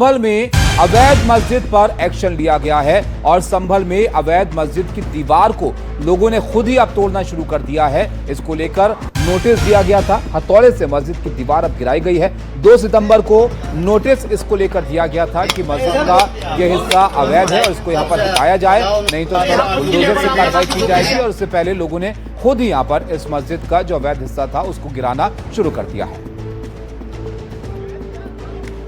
संभल में अवैध मस्जिद पर एक्शन लिया गया है और संभल में अवैध मस्जिद की दीवार को लोगों ने खुद ही अब तोड़ना शुरू कर दिया है। इसको लेकर नोटिस दिया गया था, हथौड़े से मस्जिद की दीवार अब गिराई गई है। 2 सितंबर को नोटिस इसको लेकर दिया गया था कि मस्जिद का यह हिस्सा अवैध है और इसको यहाँ पर हटाया जाए, नहीं तो इस पर बुलडोजर से कार्रवाई की जाएगी। और इससे पहले लोगों ने खुद ही यहाँ पर इस मस्जिद का जो अवैध हिस्सा था उसको गिराना शुरू कर दिया है।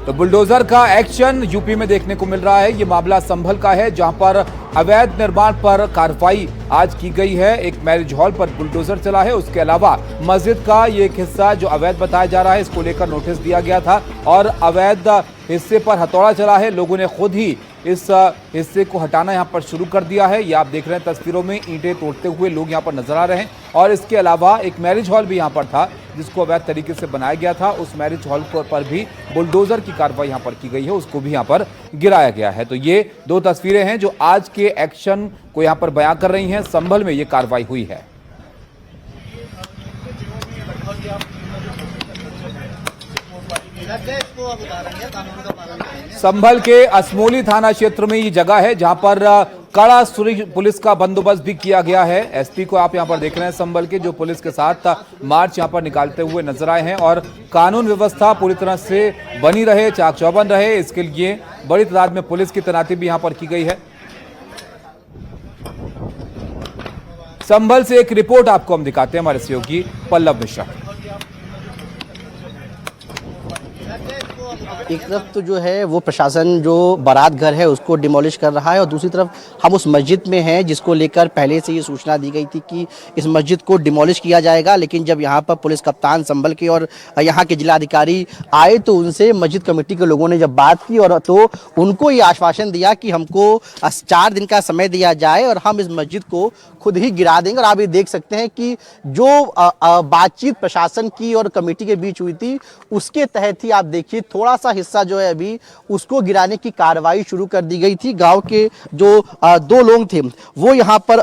तो बुलडोजर का एक्शन यूपी में देखने को मिल रहा है। ये मामला संभल का है, जहां पर अवैध निर्माण पर कार्रवाई आज की गई है। एक मैरिज हॉल पर बुलडोजर चला है, उसके अलावा मस्जिद का ये एक हिस्सा जो अवैध बताया जा रहा है, इसको लेकर नोटिस दिया गया था और अवैध हिस्से पर हथौड़ा चला है। लोगों ने खुद ही इस हिस्से को हटाना यहां पर शुरू कर दिया है। ये आप देख रहे हैं तस्वीरों में, ईंटें तोड़ते हुए लोग यहां पर नजर आ रहे हैं। और इसके अलावा एक मैरिज हॉल भी यहां पर था जिसको अवैध तरीके से बनाया गया था। उस मैरिज हॉल पर भी बुलडोजर की कार्रवाई यहां पर की गई है, उसको भी यहां पर गिराया गया है। तो ये 2 तस्वीरें हैं जो आज के एक्शन को यहां पर बयां कर रही हैं। संभल में ये कार्रवाई हुई है। संभल के असमोली थाना क्षेत्र में ये जगह है जहां पर कड़ा पुलिस का बंदोबस्त भी किया गया है। एसपी को आप यहां पर देख रहे हैं संभल के, जो पुलिस के साथ मार्च यहां पर निकालते हुए नजर आए हैं और कानून व्यवस्था पूरी तरह से बनी रहे, चाक चौबंद रहे, इसके लिए बड़ी तादाद में पुलिस की तैनाती भी यहां पर की गई है। संभल से एक रिपोर्ट आपको हम दिखाते हैं, हमारे सहयोगी पल्लव मिश्रा। एक तरफ तो जो है वो प्रशासन जो बारात घर है उसको डिमोलिश कर रहा है और दूसरी तरफ हम उस मस्जिद में हैं जिसको लेकर पहले से ये सूचना दी गई थी कि इस मस्जिद को डिमोलिश किया जाएगा। लेकिन जब यहाँ पर पुलिस कप्तान संभल के और यहाँ के जिलाधिकारी आए तो उनसे मस्जिद कमेटी के लोगों ने जब बात की और तो उनको ये आश्वासन दिया कि हमको 4 दिन का समय दिया जाए और हम इस मस्जिद को खुद ही गिरा देंगे। और आप ये देख सकते हैं कि जो बातचीत प्रशासन की और कमेटी के बीच हुई थी उसके तहत ही आप देखिए थोड़ा सा हिस्सा जो है अभी उसको गिराने की कार्रवाई शुरू कर दी गई थी। गांव के जो 2 लोग थे वो यहाँ पर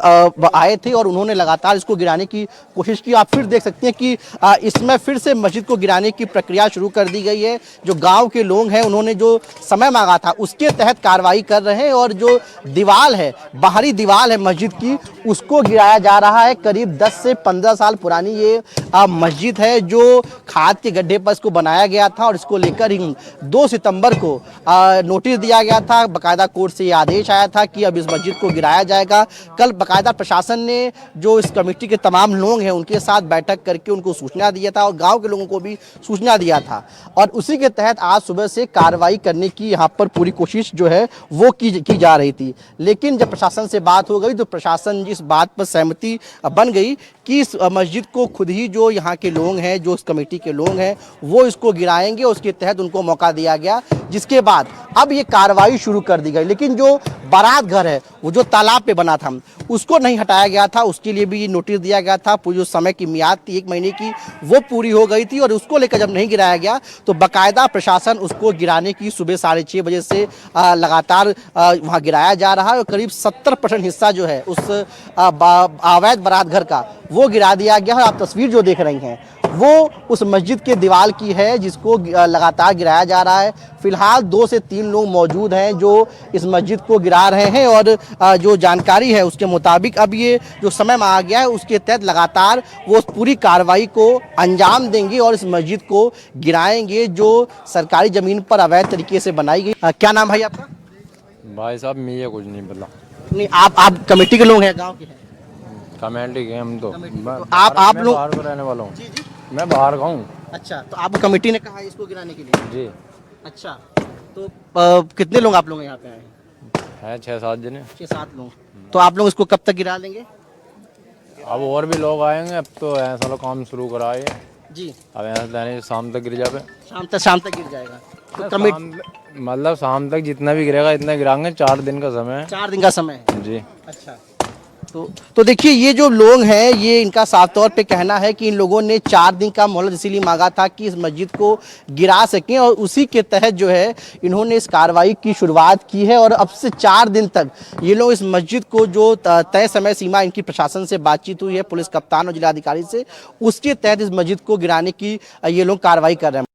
आए थे और उन्होंने लगातार इसको गिराने की कोशिश की। आप फिर देख सकते हैं कि इसमें फिर से मस्जिद को गिराने की प्रक्रिया शुरू कर दी गई है। जो गांव के लोग हैं उन्होंने जो समय मांगा था उसके तहत कार्रवाई कर रहे हैं और जो दीवार है, बाहरी दीवार है मस्जिद की, उसको गिराया जा रहा है। करीब 10 से 15 साल पुरानी ये मस्जिद है जो खाद के गड्ढे पर इसको बनाया गया था और इसको लेकर ही 2 सितंबर को नोटिस दिया गया था। बाकायदा कोर्ट से ये आदेश आया था कि अब इस मस्जिद को गिराया जाएगा। कल बाकायदा प्रशासन ने जो इस कमेटी के तमाम लोग हैं उनके साथ बैठक करके उनको सूचना दिया था और गांव के लोगों को भी सूचना दिया था और उसी के तहत आज सुबह से कार्रवाई करने की यहाँ पर पूरी कोशिश जो है वो की जा रही थी। लेकिन जब प्रशासन से बात हो गई तो प्रशासन इस बात पर सहमति बन गई कि इस मस्जिद को खुद ही जो यहाँ के लोग हैं, जो इस कमेटी के लोग हैं, वो इसको गिराएंगे। उसके तहत उनको मौका दिया गया, जिसके बाद अब ये कार्रवाई शुरू कर दी गई। लेकिन जो बारात घर है वो जो तालाब पे बना था उसको नहीं हटाया गया था, उसके लिए भी नोटिस दिया गया था। पूरी जो समय की मियाद थी 1 महीने की वो पूरी हो गई थी और उसको लेकर जब नहीं गिराया गया तो बाकायदा प्रशासन उसको गिराने की सुबह 6:30 बजे से लगातार वहाँ गिराया जा रहा है और करीब 70% हिस्सा जो है उस अवैध बारात घर का वो गिरा दिया गया है। आप तस्वीर जो देख रही हैं वो उस मस्जिद के दीवार की है जिसको लगातार गिराया जा रहा है। फिलहाल 2 से 3 लोग मौजूद हैं जो इस मस्जिद को गिरा रहे हैं और जो जानकारी है उसके मुताबिक अब ये जो समय मांगा गया है उसके तहत लगातार वो पूरी कार्रवाई को अंजाम देंगे और इस मस्जिद को गिराएंगे जो सरकारी जमीन पर अवैध तरीके से बनाई गई। क्या नाम भाई आपका? भाई साहब मैं कुछ नहीं पता। नहीं, आप कमेटी के लोग हैं, गाँव के हैं? कमेटी के हम तो आप लोग बाहर रहने वाला हूँ। मैं बाहर का हूँ। अच्छा, तो आपको कमेटी ने कहा इसको गिराने के लिए? जी। अच्छा, तो कितने लोग आप लोग यहाँ पे आए हैं? 6-7 जने। 6-7 लोग। तो आप लोग इसको कब तक गिरा लेंगे? अब और भी लोग आएंगे। अब तो ऐसा लोग काम शुरू कराए जी। अब ऐसा शाम तक गिर जाए। शाम तक गिर जाएगा तो कमेटी मतलब शाम तक जितना भी गिरेगा इतना गिराएंगे। 4 दिन का समय है। 4 दिन का समय है जी। अच्छा, तो देखिए ये जो लोग हैं ये इनका साफ तौर पे कहना है कि इन लोगों ने 4 दिन का मोहलत इसीलिए मांगा था कि इस मस्जिद को गिरा सकें और उसी के तहत जो है इन्होंने इस कार्रवाई की शुरुआत की है। और अब से 4 दिन तक ये लोग इस मस्जिद को जो तय समय सीमा इनकी प्रशासन से बातचीत हुई है पुलिस कप्तान और जिलाधिकारी से, उसके तहत इस मस्जिद को गिराने की ये लोग कार्रवाई कर रहे हैं।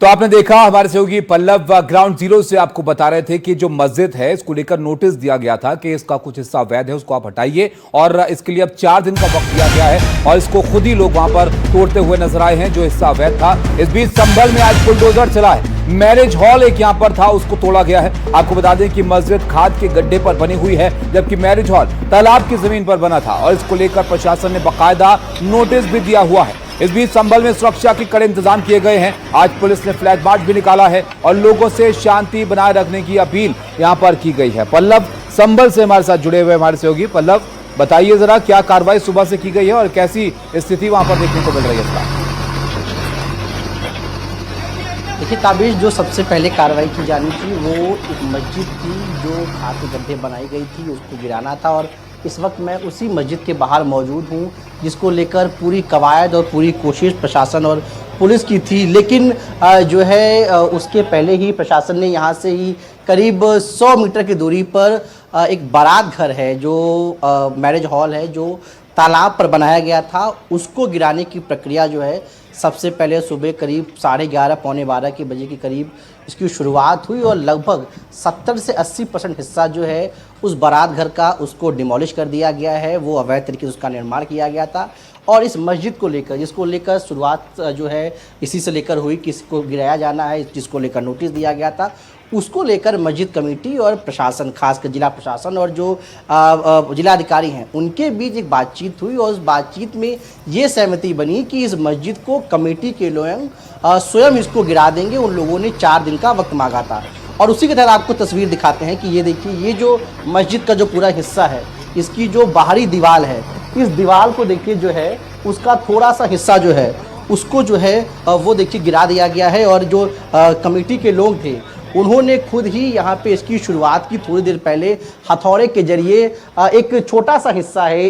तो आपने देखा, हमारे सहयोगी पल्लव ग्राउंड जीरो से आपको बता रहे थे कि जो मस्जिद है इसको लेकर नोटिस दिया गया था कि इसका कुछ हिस्सा अवैध है, उसको आप हटाइए और इसके लिए अब 4 दिन का वक्त दिया गया है और इसको खुद ही लोग वहां पर तोड़ते हुए नजर आए हैं जो हिस्सा अवैध था। इस बीच संभल में आज बुलडोजर चला है। मैरिज हॉल एक यहां पर था, उसको तोड़ा गया है। आपको बता दें कि मस्जिद खाद के गड्ढे पर बनी हुई है जबकि मैरिज हॉल तालाब की जमीन पर बना था और इसको लेकर प्रशासन ने बाकायदा नोटिस भी दिया हुआ है। इस बीच संभल में सुरक्षा के कड़े इंतजाम किए गए हैं। आज पुलिस ने फ्लैग मार्च भी निकाला है और लोगों से शांति बनाए रखने की अपील यहां पर की गई है। पल्लव संभल से हमारे साथ जुड़े हुए हमारे सहयोगी। पल्लव, बताइए जरा क्या कार्रवाई सुबह से की गई है और कैसी स्थिति वहां पर देखने को मिल रही है इसका? देखिए ताबिश, जो सबसे पहले कार्रवाई की जानी थी वो एक मस्जिद थी जो खाद के गड्ढे बनाई गई थी, उसको गिराना था और इस वक्त मैं उसी मस्जिद के बाहर मौजूद हूँ जिसको लेकर पूरी कवायद और पूरी कोशिश प्रशासन और पुलिस की थी। लेकिन जो है उसके पहले ही प्रशासन ने यहाँ से ही करीब 100 मीटर की दूरी पर एक बारात घर है जो मैरिज हॉल है जो तालाब पर बनाया गया था, उसको गिराने की प्रक्रिया जो है सबसे पहले सुबह करीब 11:30 पौने 12 के बजे के करीब इसकी शुरुआत हुई और लगभग 70 से 80% हिस्सा जो है उस बारात घर का उसको डिमोलिश कर दिया गया है। वो अवैध तरीके से उसका निर्माण किया गया था और इस मस्जिद को लेकर जिसको लेकर शुरुआत जो है इसी से लेकर हुई कि इसको गिराया जाना है, जिसको लेकर नोटिस दिया गया था, उसको लेकर मस्जिद कमेटी और प्रशासन, खासकर जिला प्रशासन और जो जिलाधिकारी हैं उनके बीच एक बातचीत हुई और उस बातचीत में ये सहमति बनी कि इस मस्जिद को कमेटी के लोग स्वयं इसको गिरा देंगे। उन लोगों ने 4 दिन का वक्त मांगा था और उसी के तहत आपको तस्वीर दिखाते हैं कि ये देखिए, ये जो मस्जिद का जो पूरा हिस्सा है, इसकी जो बाहरी दीवार है, इस दीवार को देखिए जो है उसका थोड़ा सा हिस्सा जो है उसको जो है वो देखिए गिरा दिया गया है और जो कमेटी के लोग थे उन्होंने खुद ही यहाँ पे इसकी शुरुआत की थोड़ी देर पहले हथौड़े के जरिए एक छोटा सा हिस्सा है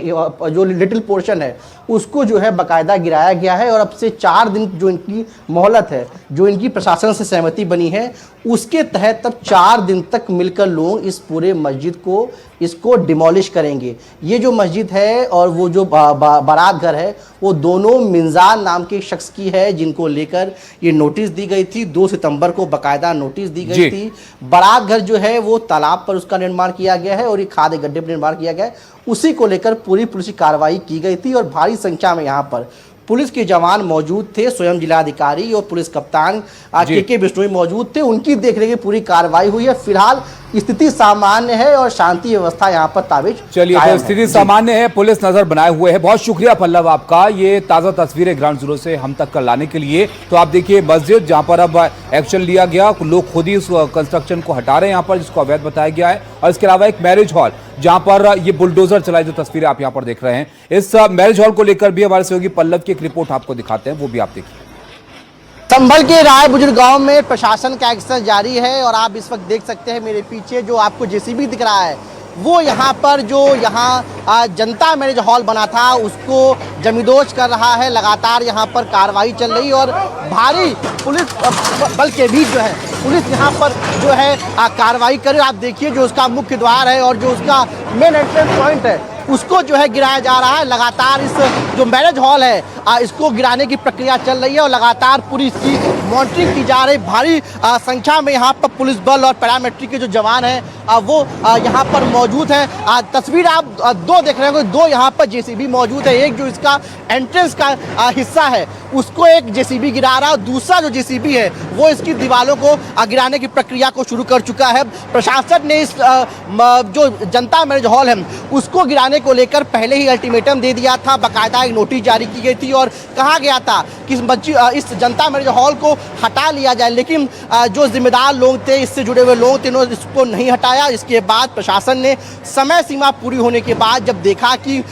जो लिटिल पोर्शन है उसको जो है बाकायदा गिराया गया है और अब से 4 दिन जो इनकी मोहलत है, जो इनकी प्रशासन से सहमति बनी है, उसके तहत तब 4 दिन तक मिलकर लोग इस पूरे मस्जिद को इसको डिमोलिश करेंगे। ये जो मस्जिद है और वो जो बारात घर है वो दोनों मिंजान नाम के शख्स की है जिनको लेकर ये नोटिस दी गई थी। 2 सितंबर को बाकायदा नोटिस दी गई थी। बारात घर जो है वो तालाब पर उसका निर्माण किया गया है और ये खाद गड्ढे पर निर्माण किया गया है। उसी को लेकर पूरी पुलिस की कार्रवाई की गई थी और भारी संख्या में यहाँ पर पुलिस के जवान मौजूद थे। स्वयं जिलाधिकारी और पुलिस कप्तान के बिश्नोई मौजूद थे। उनकी देखरेख में पूरी कार्रवाई हुई है। फिलहाल स्थिति सामान्य है और शांति व्यवस्था यहाँ पर ताबिज। चलिए, तो स्थिति सामान्य है, पुलिस नजर बनाए हुए है। बहुत शुक्रिया पल्लव आपका, ये ताजा तस्वीरें ग्राउंड जीरो से हम तक कर लाने के लिए। तो आप देखिए मस्जिद जहाँ पर अब एक्शन लिया गया, लोग खुद ही उस कंस्ट्रक्शन को हटा रहे हैं यहाँ पर जिसको अवैध बताया गया है और इसके अलावा एक मैरिज हॉल जहां पर ये बुलडोजर चला है, जो तस्वीरें आप यहां पर देख रहे हैं। इस मैरिज हॉल को लेकर भी हमारे सहयोगी पल्लव की एक रिपोर्ट आपको दिखाते हैं, वो भी आप देखिए। संभल के राय बुजुर्ग गांव में प्रशासन का एक्शन जारी है और आप इस वक्त देख सकते हैं मेरे पीछे जो आपको जेसीबी दिख रहा है वो यहाँ पर जो यहाँ जनता मैरिज हॉल बना था उसको जमींदोज कर रहा है। लगातार यहाँ पर कार्रवाई चल रही और भारी पुलिस बल के बीच जो है पुलिस यहाँ पर जो है कार्रवाई कर रही है। आप देखिए जो उसका मुख्य द्वार है और जो उसका मेन एंट्रेंस पॉइंट है उसको जो है गिराया जा रहा है। लगातार इस जो मैरिज हॉल है इसको गिराने की प्रक्रिया चल रही है और लगातार पूरी इसकी मॉनिटरिंग की जा रही। भारी संख्या में यहाँ पर पुलिस बल और पैरामिलिट्री के जो जवान हैं वो यहाँ पर मौजूद हैं। तस्वीर आप 2 देख रहे हो, 2 यहाँ पर जेसीबी मौजूद है। एक जो इसका एंट्रेंस का हिस्सा है उसको एक जेसीबी गिरा रहा है और दूसरा जो जेसीबी है वो इसकी दीवारों को गिराने की प्रक्रिया को शुरू कर चुका है। प्रशासन ने इस जो जनता मैरिज हॉल है उसको गिराने को लेकर पहले ही अल्टीमेटम दे दिया था। बाकायदा एक नोटिस जारी की गई थी और कहा गया था कि इस जनता मैरिज हॉल को हटा लिया जाए, लेकिन जो जिम्मेदार लोग थे, इससे जुड़े हुए लोग थे, इन्होंने इसको नहीं हटाया। इसके बाद प्रशासन ने समय सीमा पूरी होने के बाद जब देखा कि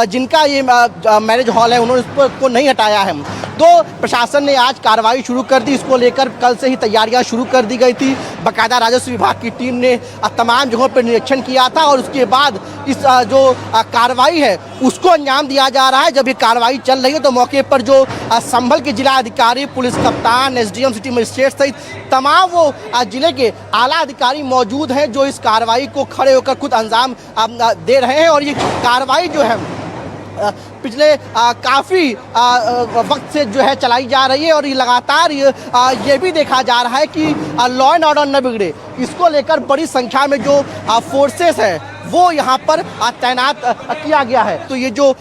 जिनका ये मैरिज हॉल है उन्होंने इसको नहीं हटाया है तो प्रशासन ने आज कार्रवाई शुरू कर दी। इसको लेकर कल से ही तैयारियां शुरू कर दी गई थी। बाकायदा राजस्व विभाग की टीम ने तमाम जगहों पर निरीक्षण किया था और उसके बाद इस जो कार्रवाई है उसको अंजाम दिया जा रहा है। जब ये कार्रवाई चल रही है तो मौके पर जो संभल के जिला अधिकारी, पुलिस कप्तान, एसडीएम, सिटी मजिस्ट्रेट सहित तमाम वो जिले के आला अधिकारी मौजूद हैं जो इस कार्रवाई को खड़े होकर खुद अंजाम दे रहे हैं। और ये कार्रवाई जो है पिछले काफ़ी वक्त से जो है चलाई जा रही है और ये लगातार ये भी देखा जा रहा है कि लॉ एंड ऑर्डर न बिगड़े, इसको लेकर बड़ी संख्या में जो फोर्सेस है वो यहाँ पर तैनात किया गया है। तो ये जो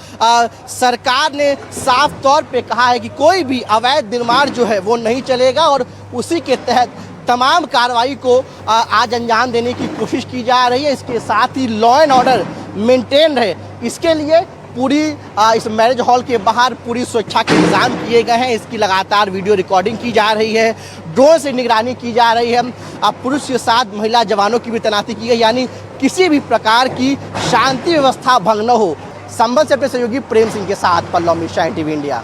सरकार ने साफ तौर पे कहा है कि कोई भी अवैध निर्माण जो है वो नहीं चलेगा और उसी के तहत तमाम कार्रवाई को आज अंजाम देने की कोशिश की जा रही है। इसके साथ ही लॉ एंड ऑर्डर मेंटेन रहे, इसके लिए पूरी इस मैरिज हॉल के बाहर पूरी सुरक्षा के इंतजाम किए गए हैं। इसकी लगातार वीडियो रिकॉर्डिंग की जा रही है, ड्रोन से निगरानी की जा रही है। पुरुष के साथ महिला जवानों की भी तैनाती की गई, यानी किसी भी प्रकार की शांति व्यवस्था भंग न हो। संबल से अपने सहयोगी प्रेम सिंह के साथ पल्लव मिश्रा, NTV इंडिया।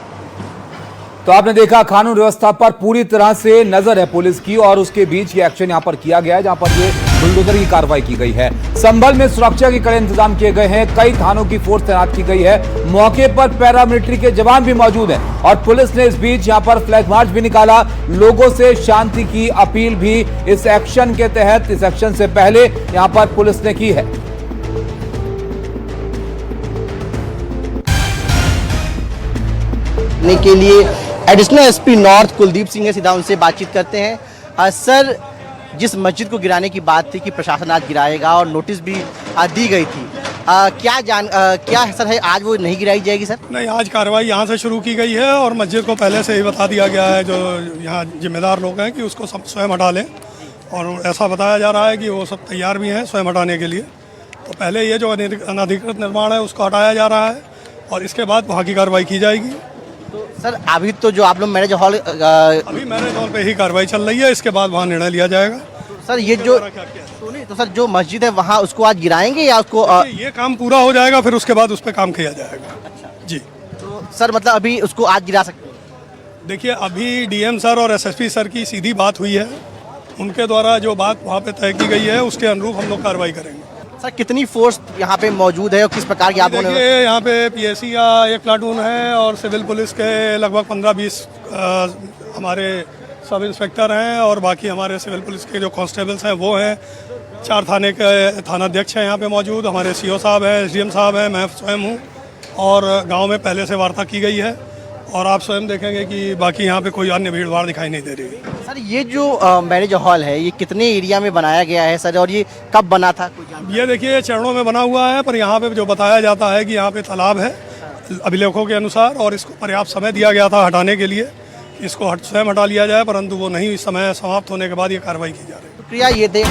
तो आपने देखा कानून व्यवस्था पर पूरी तरह से नजर है पुलिस की और उसके बीच ये एक्शन यहां पर किया गया है जहां पर ये बुलडोजर की कार्रवाई की गई है। संभल में सुरक्षा के कड़े इंतजाम किए गए हैं, कई थानों की फोर्स तैनात की गई है, मौके पर पैरामिलिट्री के जवान भी मौजूद हैं और पुलिस ने इस बीच यहां पर फ्लैग मार्च भी निकाला, लोगों से शांति की अपील भी इस एक्शन के तहत, इस एक्शन से पहले यहां पर पुलिस ने की है। के लिए additional SP north Kuldeep Singh है, सीधा उनसे बातचीत करते हैं। सर, जिस मस्जिद को गिराने की बात थी कि प्रशासन आज गिराएगा और नोटिस भी दी गई थी, क्या सर है आज वो नहीं गिराई जाएगी सर? नहीं, आज कार्रवाई यहाँ से शुरू की गई है और मस्जिद को पहले से ही बता दिया गया है जो यहाँ जिम्मेदार लोग हैं कि उसको सब स्वयं हटा लें और ऐसा बताया जा रहा है कि वो सब तैयार भी हैं स्वयं हटाने के लिए। तो पहले ये जो अनधिकृत निर्माण है उसको हटाया जा रहा है और इसके बाद वहाँ की कार्रवाई की जाएगी। तो सर, अभी तो जो आप लोग मैरिज हॉल अभी मैरिज हॉल पे ही कार्रवाई चल रही है, इसके बाद वहाँ निर्णय लिया जाएगा। सर ये जो तो सर जो मस्जिद है वहाँ उसको आज गिराएंगे या उसको ये काम पूरा हो जाएगा फिर उसके बाद उस पर काम किया जाएगा। अच्छा जी। तो सर मतलब अभी उसको आज गिरा सकते हैं? देखिए, अभी DM सर और SSP सर की सीधी बात हुई है, उनके द्वारा जो बात वहाँ पे तय की गई है उसके अनुरूप हम लोग कार्रवाई करेंगे। सर कितनी फोर्स यहाँ पे मौजूद है और किस प्रकार की आप लोगों ने? यहाँ पे PSC का एक प्लाटून है और सिविल पुलिस के लगभग 15-20 हमारे सब इंस्पेक्टर हैं और बाकी हमारे सिविल पुलिस के जो कांस्टेबल्स हैं वो हैं। 4 थाने के थानाध्यक्ष हैं यहाँ पे मौजूद, हमारे CO साहब हैं, SDM साहब हैं, मैं स्वयं हूँ और गांव में पहले से वार्ता की गई है और आप स्वयं देखेंगे कि बाकी यहाँ पे कोई अन्य भीड़ भाड़ दिखाई नहीं दे रही है। सर ये जो मैरिज हॉल है ये कितने एरिया में बनाया गया है सर और ये कब बना था? ये देखिए चरणों में बना हुआ है, पर यहाँ पे जो बताया जाता है कि यहाँ पे तालाब है अभिलेखों के अनुसार और इसको पर्याप्त समय दिया गया था हटाने के लिए, इसको स्वयं हटा लिया जाए, परंतु वो नहीं, इस समय समाप्त होने के बाद ये कार्रवाई की जा रही है। शुक्रिया। ये थे